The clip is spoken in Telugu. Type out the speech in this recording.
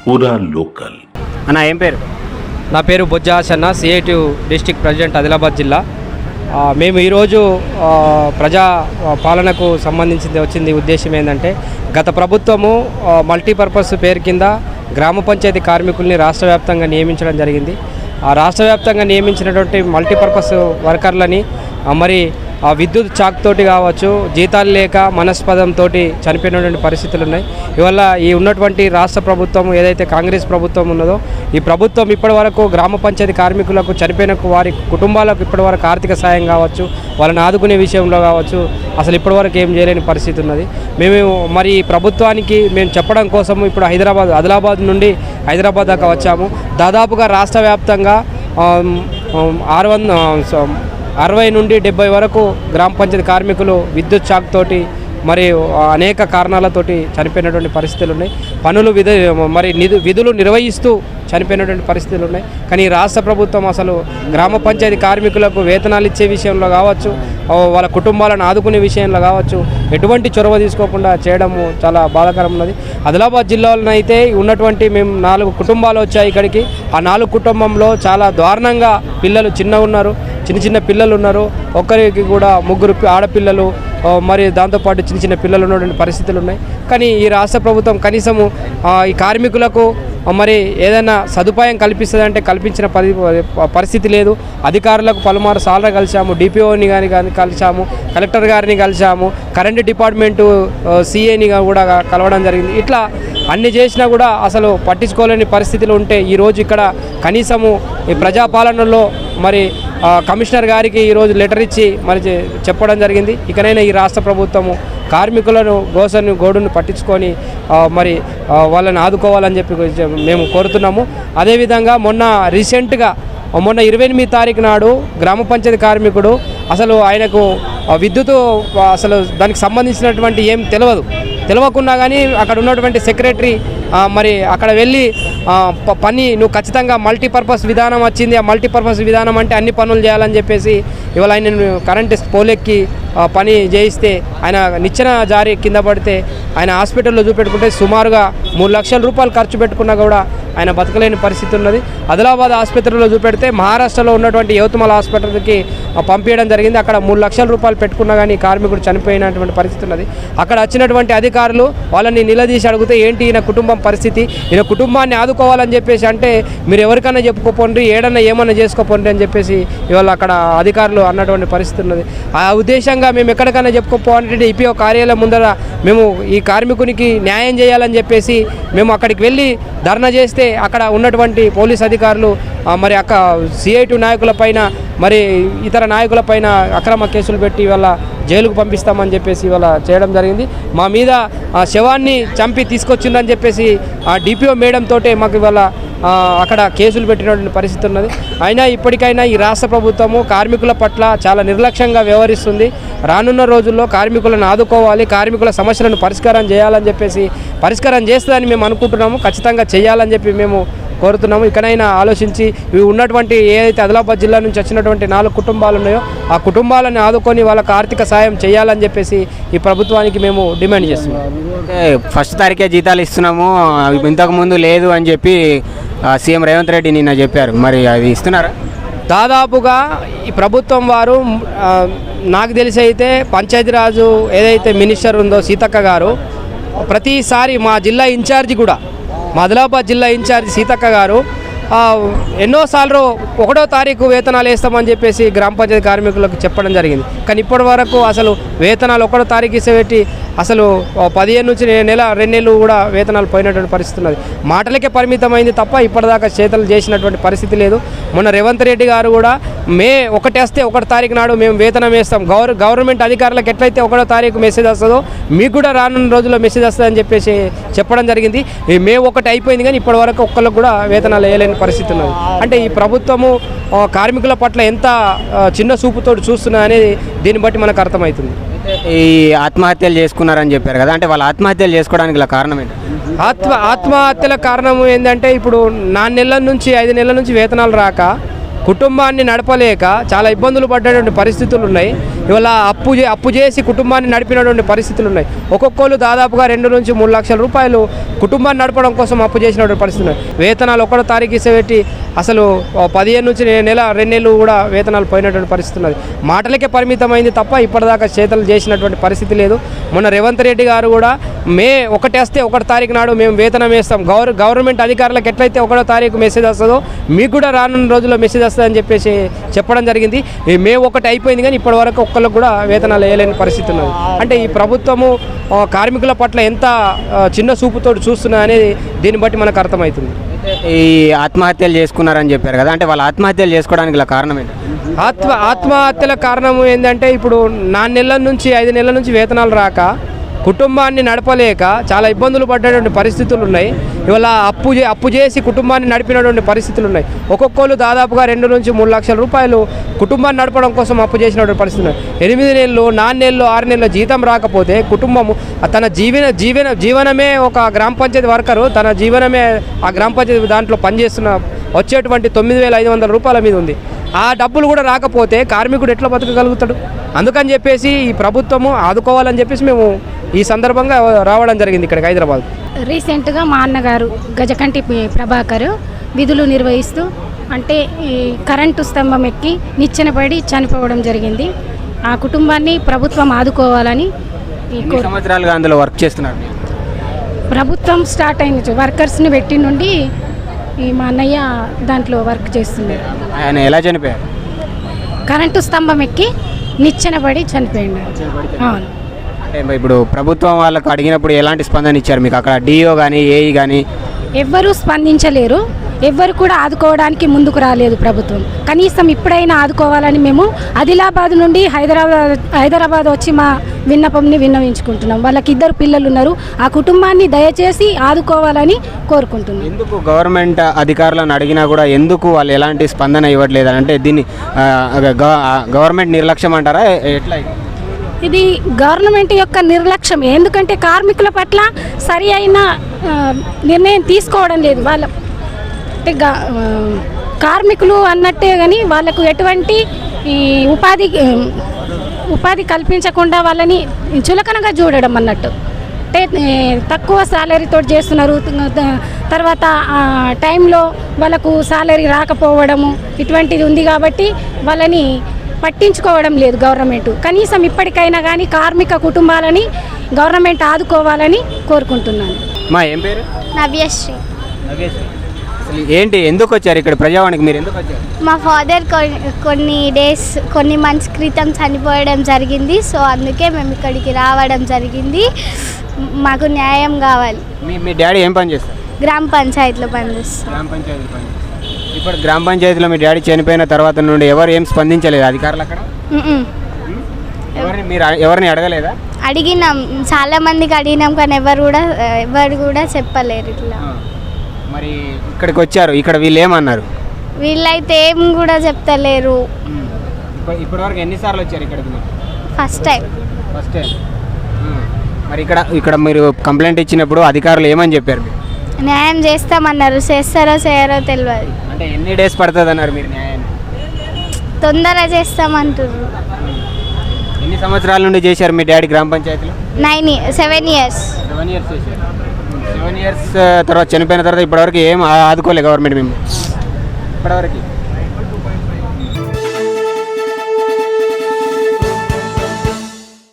పూరా లోకల్. అన్న ఏం పేరు? నా పేరు Bojja Asanna, CITU district president Adilabad జిల్లా. మేము ఈరోజు ప్రజా పాలనకు సంబంధించింది వచ్చింది ఉద్దేశం ఏంటంటే, గత ప్రభుత్వము మల్టీపర్పస్ పేరు కింద గ్రామ పంచాయతీ కార్మికుల్ని రాష్ట్ర వ్యాప్తంగా నియమించడం జరిగింది. ఆ రాష్ట్ర వ్యాప్తంగా నియమించినటువంటి మల్టీపర్పస్ వర్కర్లని మరి విద్యుత్ చాక్ తోటి కావచ్చు, జీతాలు లేక మనస్పదంతో చనిపోయినటువంటి పరిస్థితులు ఉన్నాయి. ఇవల్ల ఈ ఉన్నటువంటి రాష్ట్ర ప్రభుత్వం ఏదైతే కాంగ్రెస్ ప్రభుత్వం ఉన్నదో, ఈ ప్రభుత్వం ఇప్పటి వరకు గ్రామ పంచాయతీ కార్మికులకు చనిపోయిన వారి కుటుంబాలకు ఇప్పటి వరకు ఆర్థిక సాయం కావచ్చు, వాళ్ళని ఆదుకునే విషయంలో కావచ్చు, అసలు ఇప్పటివరకు ఏం చేయలేని పరిస్థితి ఉన్నది. మేము మరి ప్రభుత్వానికి మేము చెప్పడం కోసం ఇప్పుడు ఆదిలాబాద్ నుండి హైదరాబాద్ దాకా వచ్చాము. దాదాపుగా రాష్ట్ర వ్యాప్తంగా 60 నుండి 70 వరకు గ్రామ పంచాయతీ కార్మికులు విద్యుత్ షాక్ తోటి మరి అనేక కారణాలతోటి చనిపోయినటువంటి పరిస్థితులు ఉన్నాయి. విధులు నిర్వహిస్తూ చనిపోయినటువంటి పరిస్థితులు ఉన్నాయి. కానీ రాష్ట్ర ప్రభుత్వం అసలు గ్రామ పంచాయతీ కార్మికులకు వేతనాలు ఇచ్చే విషయంలో కావచ్చు, వాళ్ళ కుటుంబాలను ఆదుకునే విషయంలో కావచ్చు, ఎటువంటి చొరవ తీసుకోకుండా చేయడము చాలా బాధాకరం ఉన్నది. ఆదిలాబాద్ జిల్లాలో అయితే ఉన్నటువంటి మేము 4 కుటుంబాలు వచ్చాయి ఇక్కడికి. ఆ 4 కుటుంబంలో చాలా దారుణంగా పిల్లలు చిన్న పిల్లలు ఉన్నారు. ఒక్కరికి కూడా 3 ఆడపిల్లలు, మరి దాంతోపాటు చిన్న పిల్లలు ఉన్నటువంటి పరిస్థితులు ఉన్నాయి. కానీ ఈ రాష్ట్ర ప్రభుత్వం కనీసము ఈ కార్మికులకు మరి ఏదైనా సదుపాయం కల్పిస్తుందంటే కల్పించిన పరిస్థితి లేదు. అధికారులకు పలుమారు సార్లు కలిసాము, డిపిఓని కానీ కలిసాము, కలెక్టర్ గారిని కలిసాము, కరెంటు డిపార్ట్మెంటు సిఏని కూడా కలవడం జరిగింది. ఇట్లా అన్ని చేసినా కూడా అసలు పట్టించుకోలేని పరిస్థితులు ఉంటే ఈరోజు ఇక్కడ కనీసము ఈ ప్రజాపాలనలో మరి కమిషనర్ గారికి ఈరోజు లెటర్ ఇచ్చి మరి చెప్పడం జరిగింది. ఇకనైనా ఈ రాష్ట్ర ప్రభుత్వము కార్మికులను గోడును పట్టించుకొని మరి వాళ్ళని ఆదుకోవాలని చెప్పి మేము కోరుతున్నాము. అదేవిధంగా మొన్న 28 తారీఖు నాడు గ్రామ పంచాయతీ కార్మికుడు అసలు ఆయనకు విద్యుత్ అసలు దానికి సంబంధించినటువంటి ఏం తెలియకున్నా కానీ అక్కడ ఉన్నటువంటి సెక్రటరీ మరి అక్కడ వెళ్ళి పని నువ్వు ఖచ్చితంగా మల్టీపర్పస్ విధానం వచ్చింది, ఆ మల్టీపర్పస్ విధానం అంటే అన్ని పనులు చేయాలని చెప్పేసి ఇవాళ ఆయన కరెంట్ పోలెక్కి పని చేయిస్తే ఆయన నిచ్చెన జారి కింద పడితే ఆయన హాస్పిటల్లో చూపెట్టుకుంటే సుమారుగా 3 లక్షల రూపాయలు ఖర్చు పెట్టుకున్నా కూడా ఆయన బతకలేని పరిస్థితి ఉన్నది. ఆదిలాబాద్ ఆసుపత్రిలో చూపెడితే మహారాష్ట్రలో ఉన్నటువంటి యవత్మల్ హాస్పిటల్కి పంపించడం జరిగింది. అక్కడ 3 లక్షల రూపాయలు పెట్టుకున్నా కానీ కార్మికుడు చనిపోయినటువంటి పరిస్థితి ఉన్నది. అక్కడ వచ్చినటువంటి అధికారులు వాళ్ళని నిలదీసి అడిగితే ఏంటి ఈయన కుటుంబం పరిస్థితి, ఈయన కుటుంబాన్ని ఆదుకోవాలని చెప్పేసి అంటే మీరు ఎవరికైనా చెప్పుకోపోండి, ఏమన్నా చేసుకోపోండి అని చెప్పేసి ఇవాళ అక్కడ అధికారులు అన్నటువంటి పరిస్థితి ఉన్నది. ఆ ఉద్దేశంగా మేము ఎక్కడికైనా చెప్పుకోపోవాలంటే ఈపీఓ కార్యాలయం ముందర మేము ఈ కార్మికునికి న్యాయం చేయాలని చెప్పేసి మేము అక్కడికి వెళ్ళి ధర్నా చేస్తే అక్కడ ఉన్నటువంటి పోలీస్ అధికారులు మరి సిఐటి నాయకులపైన మరి ఇతర నాయకులపైన అక్రమ కేసులు పెట్టి ఇవాళ జైలుకు పంపిస్తామని చెప్పేసి ఇవాళ చేయడం జరిగింది. మా మీద శవాన్ని చంపి తీసుకొచ్చిందని చెప్పేసి ఆ డిపిఓ మేడం తోటే మాకు ఇవాళ అక్కడ కేసులు పెట్టినటువంటి పరిస్థితి ఉన్నది. అయినా ఇప్పటికైనా ఈ రాష్ట్ర ప్రభుత్వము కార్మికుల పట్ల చాలా నిర్లక్ష్యంగా వ్యవహరిస్తుంది. రానున్న రోజుల్లో కార్మికులను ఆదుకోవాలి, కార్మికుల సమస్యలను పరిష్కారం చేయాలని చెప్పేసి పరిష్కారం చేస్తుందని మేము అనుకుంటున్నాము. ఖచ్చితంగా చేయాలని చెప్పి మేము కోరుతున్నాము. ఇక్కడైనా ఆలోచించి ఇవి ఉన్నటువంటి ఏదైతే ఆదిలాబాద్ జిల్లా నుంచి వచ్చినటువంటి 4 కుటుంబాలు ఉన్నాయో ఆ కుటుంబాలను ఆదుకొని వాళ్ళకు ఆర్థిక సాయం చేయాలని చెప్పేసి ఈ ప్రభుత్వానికి మేము డిమాండ్ చేస్తున్నాము. 1 తారీఖే జీతాలు ఇస్తున్నాము, ఇంతకుముందు లేదు అని చెప్పి సీఎం రేవంత్ రెడ్డి నిన్న చెప్పారు. మరి అది ఇస్తున్నారా? దాదాపుగా ఈ ప్రభుత్వం వారు నాకు తెలిసి అయితే పంచాయతీరాజు ఏదైతే మినిస్టర్ ఉందో సీతక్క గారు ప్రతిసారి మా జిల్లా ఇన్ఛార్జి కూడా మా ఆదిలాబాద్ జిల్లా ఇన్ఛార్జి సీతక్క గారు ఎన్నోసార్లు 1వ తారీఖు వేతనాలు వేస్తామని చెప్పేసి గ్రామ పంచాయతీ కార్మికులకు చెప్పడం జరిగింది. కానీ ఇప్పటి వరకు అసలు వేతనాలు 1వ తారీఖు ఇసేపెట్టి అసలు 15 నుంచి నెల 2 నెలలు కూడా వేతనాలు పోయినటువంటి పరిస్థితి ఉన్నది. మాటలకే పరిమితమైంది తప్ప ఇప్పటిదాకా చేతలు చేసినటువంటి పరిస్థితి లేదు. మొన్న రేవంత్ రెడ్డి గారు కూడా మే 1 వస్తే 1 తారీఖు నాడు మేము వేతనం వేస్తాం, గవర్నమెంట్ అధికారులకు ఎట్లయితే 1వ తారీఖు మెసేజ్ వస్తుందో మీకు కూడా రానున్న రోజుల్లో మెసేజ్ వస్తుందని చెప్పేసి చెప్పడం జరిగింది. మే 1 అయిపోయింది కానీ ఇప్పటి వరకు ఒక్కళ్ళకు కూడా వేతనాలు వేయలేని పరిస్థితి ఉన్నది. అంటే ఈ ప్రభుత్వము కార్మికుల పట్ల ఎంత చిన్న చూపుతో చూస్తున్నా అనేది దీన్ని బట్టి మనకు అర్థమవుతుంది. ఈ ఆత్మహత్యలు చేసుకున్నారని చెప్పారు కదా, అంటే వాళ్ళు ఆత్మహత్యలు చేసుకోవడానికి కారణం ఏంటి? ఆత్మహత్యల కారణం ఏంటంటే ఇప్పుడు 4 నెలల నుంచి 5 నెలల నుంచి వేతనాలు రాక కుటుంబాన్ని నడపలేక చాలా ఇబ్బందులు పడ్డటువంటి పరిస్థితులు ఉన్నాయి. ఇవాళ అప్పు చేసి కుటుంబాన్ని నడిపినటువంటి పరిస్థితులు ఉన్నాయి. ఒక్కొక్కరు దాదాపుగా 2 నుంచి 3 లక్షల రూపాయలు కుటుంబాన్ని నడపడం కోసం అప్పు చేసినటువంటి పరిస్థితులు ఉన్నాయి. వేతనాలు 1వ తారీఖు ఇసేపెట్టి అసలు 15 నుంచి నెల 2 నెలలు కూడా వేతనాలు పోయినటువంటి పరిస్థితి ఉన్నది. మాటలకే పరిమితమైంది తప్ప ఇప్పటిదాకా చేతలు చేసినటువంటి పరిస్థితి లేదు. మొన్న రేవంత్ రెడ్డి గారు కూడా మే 1 వేస్తే 1వ తారీఖు నాడు మేము వేతనం వేస్తాం, గవర్నమెంట్ అధికారులకు ఎట్లయితే 1వ తారీఖు మెసేజ్ వస్తుందో మీకు కూడా రానున్న రోజుల్లో మెసేజ్ వస్తుందని చెప్పేసి చెప్పడం జరిగింది. మే 1 అయిపోయింది కానీ ఇప్పటి వరకు ఒక్కరికి కూడా వేతనాలు వేయలేని పరిస్థితి ఉన్నది. అంటే ఈ ప్రభుత్వము కార్మికుల పట్ల ఎంత చిన్న చూపుతో చూస్తున్నా అనేది దీన్ని బట్టి మనకు అర్థమవుతుంది. ఈ ఆత్మహత్యలు చేసుకున్నారని చెప్పారు కదా, అంటే వాళ్ళు ఆత్మహత్యలు చేసుకోవడానికి గల కారణం ఏంటి? ఆత్మహత్యల కారణం ఏంటంటే ఇప్పుడు 4 నెలల నుంచి 5 నెలల నుంచి వేతనాలు రాక కుటుంబాన్ని నడపలేక చాలా ఇబ్బందులు పడ్డటువంటి పరిస్థితులు ఉన్నాయి. ఇవాళ అప్పు చేసి కుటుంబాన్ని నడిపినటువంటి పరిస్థితులు ఉన్నాయి. ఒక్కొక్కరు దాదాపుగా 2 నుంచి 3 లక్షల రూపాయలు కుటుంబాన్ని నడపడం కోసం అప్పు చేసినటువంటి పరిస్థితి ఉన్నాయి. 8 నెలలు 4 నెలలు 6 నెలల జీతం రాకపోతే కుటుంబము తన జీవనమే ఒక గ్రామ పంచాయతీ వర్కరు తన జీవనమే ఆ గ్రామ పంచాయతీ దాంట్లో పనిచేస్తున్న వచ్చేటువంటి 9,500 రూపాయల మీద ఉంది. ఆ డబ్బులు కూడా రాకపోతే కార్మికుడు ఎట్లా బతకగలుగుతాడు? అందుకని చెప్పేసి ఈ ప్రభుత్వము ఆదుకోవాలని చెప్పేసి మేము ఈ సందర్భంగా రావడం జరిగింది ఇక్కడికి హైదరాబాద్. రీసెంట్గా మా అన్నగారు గజకంటి ప్రభాకర్ విధులు నిర్వహిస్తూ అంటే ఈ కరెంటు స్తంభం ఎక్కి నిచ్చెనపడి చనిపోవడం జరిగింది. ఆ కుటుంబాన్ని ప్రభుత్వం ఆదుకోవాలని ఎన్ని సంవత్సరాలుగా అందులో వర్క్ చేస్తున్నారు? ప్రభుత్వం స్టార్ట్ అయిన వర్కర్స్ని పెట్టి నుండి ఈ మా అన్నయ్య దాంట్లో వర్క్ చేస్తున్నారు. ఆయన ఎలా చనిపోయారు? కరెంటు స్తంభం ఎక్కి నిచ్చెనపడి చనిపోయింది. అవును. అంటే ఇప్పుడు ప్రభుత్వం వాళ్ళకు అడిగినప్పుడు ఎలాంటి స్పందన ఇచ్చారు మీకు? అక్కడ డిఓ కానీ ఏఈ కానీ ఎవ్వరూ స్పందించలేరు, ఎవ్వరు కూడా ఆదుకోవడానికి ముందుకు రాలేదు ప్రభుత్వం. కనీసం ఇప్పుడైనా ఆదుకోవాలని మేము ఆదిలాబాద్ నుండి హైదరాబాద్ వచ్చి మా విన్నపంని విన్నవించుకుంటున్నాం. వాళ్ళకి 2 పిల్లలు ఉన్నారు. ఆ కుటుంబాన్ని దయచేసి ఆదుకోవాలని కోరుకుంటున్నాం. ఎందుకు గవర్నమెంట్ అధికారులను అడిగినా కూడా ఎందుకు వాళ్ళు ఎలాంటి స్పందన ఇవ్వట్లేదు? అంటే దీన్ని గవర్నమెంట్ నిర్లక్ష్యం అంటారా ఎట్లా? ఇది గవర్నమెంట్ యొక్క నిర్లక్ష్యం. ఎందుకంటే కార్మికుల పట్ల సరి అయిన నిర్ణయం తీసుకోవడం లేదు. వాళ్ళ అంటే కార్మికులు అన్నట్టే కానీ వాళ్ళకు ఎటువంటి ఉపాధి కల్పించకుండా వాళ్ళని చులకనగా చూడడం అన్నట్టు. అంటే తక్కువ సాలరీతో చేస్తున్నారు. తర్వాత టైంలో వాళ్ళకు సాలరీ రాకపోవడము ఇటువంటిది ఉంది కాబట్టి వాళ్ళని పట్టించుకోవడం లేదు గవర్నమెంట్. కనీసం ఇప్పటికైనా కానీ కార్మిక కుటుంబాలని గవర్నమెంట్ ఆదుకోవాలని కోరుకుంటున్నాను. మా ఏం పేరు? నవ్యశ్రీ. అసలు ఏంటి, ఎందుకు వచ్చారు ఇక్కడ ప్రజావానికి? మీరు ఎందుకు వచ్చారు? మా ఫాదర్ కొన్ని మంత్స్ క్రితం చనిపోవడం జరిగింది. సో అందుకే మేము ఇక్కడికి రావడం జరిగింది. మాకు న్యాయం కావాలి. మీ డాడీ ఏం పని చేస్తారు? గ్రామ పంచాయతీలో పనిచేస్తారు. గ్రామ పంచాయతీలో పని. ఇప్పుడు గ్రామ పంచాయతీలో మీ డాడీ చనిపోయిన తర్వాత నుండి ఎవరు ఏం స్పందించలేదు అధికారులు అక్కడ? మీరు ఎవరిని అడగలేదా? అడిగినాం, చాలా మందికి అడిగినాం కానీ ఎవరు కూడా చెప్పలేరు ఇట్లా. మరి ఇక్కడికి వచ్చారు, ఇక్కడ వీళ్ళు ఏమన్నారు? వీళ్ళైతే ఏం కూడా చెప్తలేరు. ఇప్పటివరకు ఎన్నిసార్లు వచ్చారు ఇక్కడికి? First time. మరి ఇక్కడ మీరు కంప్లైంట్ ఇచ్చినప్పుడు అధికారులు ఏమని చెప్పారు? న్యాయం చేస్తామన్నారు, చేస్తారో చేయరో తెలియదు. అంటే ఎన్ని డేస్ పడుతుంది అన్నారు మీరు న్యాయాన్ని? తొందరగా చేస్తామంటారు. ఎన్ని సంవత్సరాల నుండి చేశారు మీ డాడీ గ్రామ పంచాయతీలో? 7 years. 7 years చేశారు. 7 years తర్వాత చనిపోయిన తర్వాత ఇప్పటివరకు ఏం ఆదుకోలేదు గవర్నమెంట్ మేము ఇప్పటివరకు?